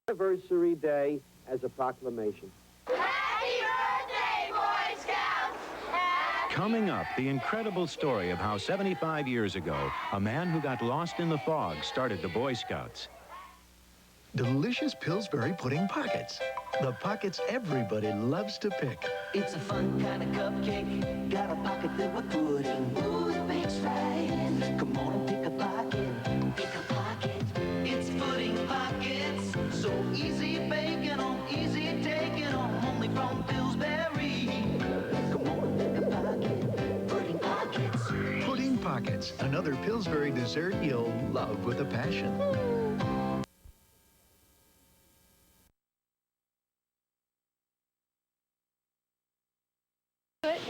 Anniversary Day as a proclamation. Happy birthday, Boy Scouts! Coming up, the incredible story of how 75 years ago, a man who got lost in the fog started the Boy Scouts. Delicious Pillsbury pudding pockets. The pockets everybody loves to pick. It's a fun kind of cupcake. Got a pocket filled with pudding. Ooh, it bakes right in. Come on and pick a pocket. Pick a pocket. It's pudding pockets. So easy baking on, easy taking on. Only from Pillsbury. Come on, pick a pocket. Pudding pockets. Pudding pockets. Another Pillsbury dessert you'll love with a passion.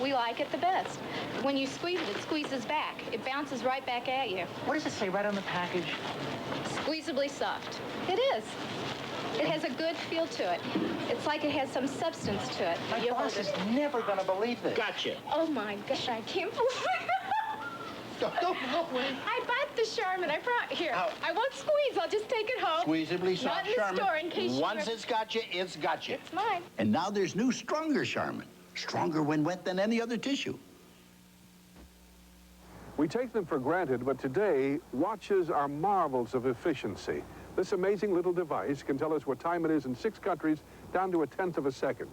We like it the best. When you squeeze it, it squeezes back. It bounces right back at you. What does it say right on the package? Squeezably soft. It is. It has a good feel to it. It's like it has some substance to it. My boss is never going to believe this. Gotcha. Oh my gosh, I can't believe it. I bought the Charmin. I brought here. I won't squeeze. I'll just take it home. Squeezably soft Not in the Charmin. store in case Once it's got you, it's got you. It's mine. And now there's new, stronger Charmin. Stronger when wet than any other tissue. We take them for granted, but today, watches are marvels of efficiency. This amazing little device can tell us what time it is in 6 countries down to 1/10 of a second.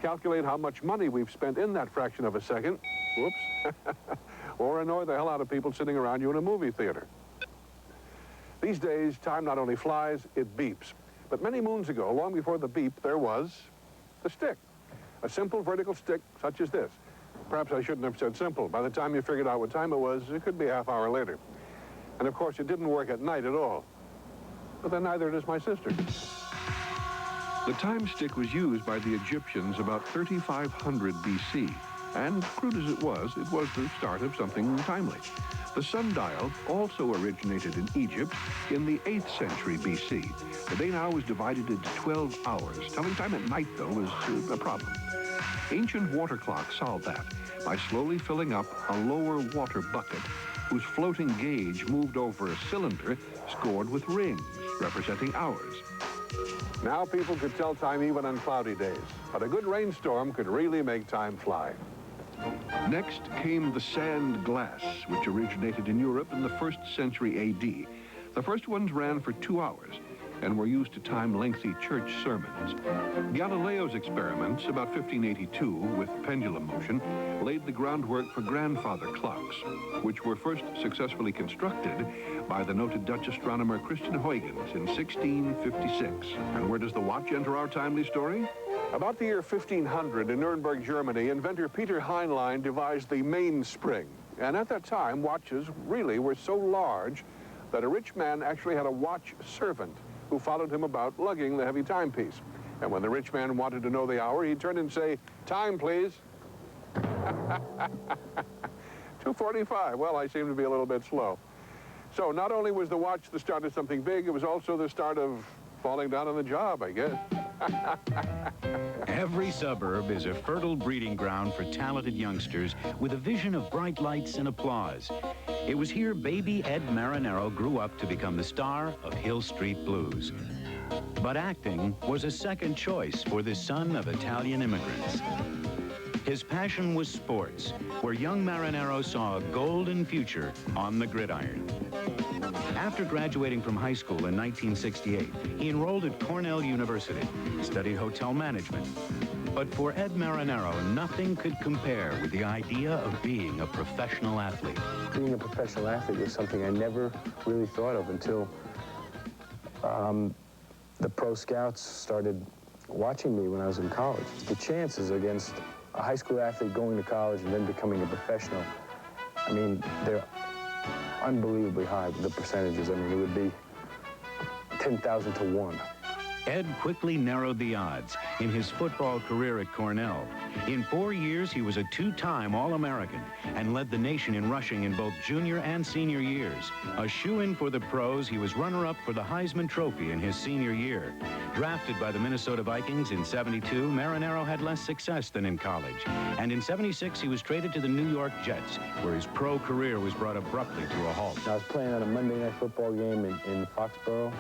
Calculate how much money we've spent in that fraction of a second. Whoops. Or annoy the hell out of people sitting around you in a movie theater. These days, time not only flies, it beeps. But many moons ago, long before the beep, there was the stick. A simple vertical stick such as this. Perhaps I shouldn't have said simple. By the time you figured out what time it was, it could be a half hour later. And of course, it didn't work at night at all. But then neither does my sister. The time stick was used by the Egyptians about 3500 BC. And crude as it was the start of something timely. The sundial also originated in Egypt in the 8th century BC. The day now was divided into 12 hours. Telling time at night, though, was a problem. Ancient water clocks solved that by slowly filling up a lower water bucket whose floating gauge moved over a cylinder scored with rings representing hours. Now people could tell time even on cloudy days, but a good rainstorm could really make time fly. Next came the sand glass, which originated in Europe in the 1st century A.D. The first ones ran for 2 hours and were used to time lengthy church sermons. Galileo's experiments, about 1582, with pendulum motion, laid the groundwork for grandfather clocks, which were first successfully constructed by the noted Dutch astronomer Christian Huygens in 1656. And where does the watch enter our timely story? About the year 1500 in Nuremberg, Germany, inventor Peter Heinlein devised the mainspring. And at that time, watches really were so large that a rich man actually had a watch servant who followed him about lugging the heavy timepiece. And when the rich man wanted to know the hour, he'd turn and say, "Time, please." 2:45. Well, I seem to be a little bit slow. So not only was the watch the start of something big, it was also the start of falling down on the job, I guess. Every suburb is a fertile breeding ground for talented youngsters with a vision of bright lights and applause. It was here baby Ed Marinaro grew up to become the star of Hill Street Blues. But acting was a second choice for this son of Italian immigrants. His passion was sports, where young Marinaro saw a golden future on the gridiron. After graduating from high school in 1968, he enrolled at Cornell University, studied hotel management. But for Ed Marinaro, nothing could compare with the idea of being a professional athlete. Being a professional athlete was something I never really thought of until the pro scouts started watching me when I was in college. The chances against a high school athlete going to college and then becoming a professional, I mean, they're unbelievably high, the percentages. I mean, it would be 10,000 to 1. Ed quickly narrowed the odds in his football career at Cornell. In 4 years, he was a 2-time All-American and led the nation in rushing in both junior and senior years. A shoo-in for the pros, he was runner-up for the Heisman Trophy in his senior year. Drafted by the Minnesota Vikings in '72, Marinaro had less success than in college. And in '76, he was traded to the New York Jets, where his pro career was brought abruptly to a halt. I was playing on a Monday Night Football game in Foxborough.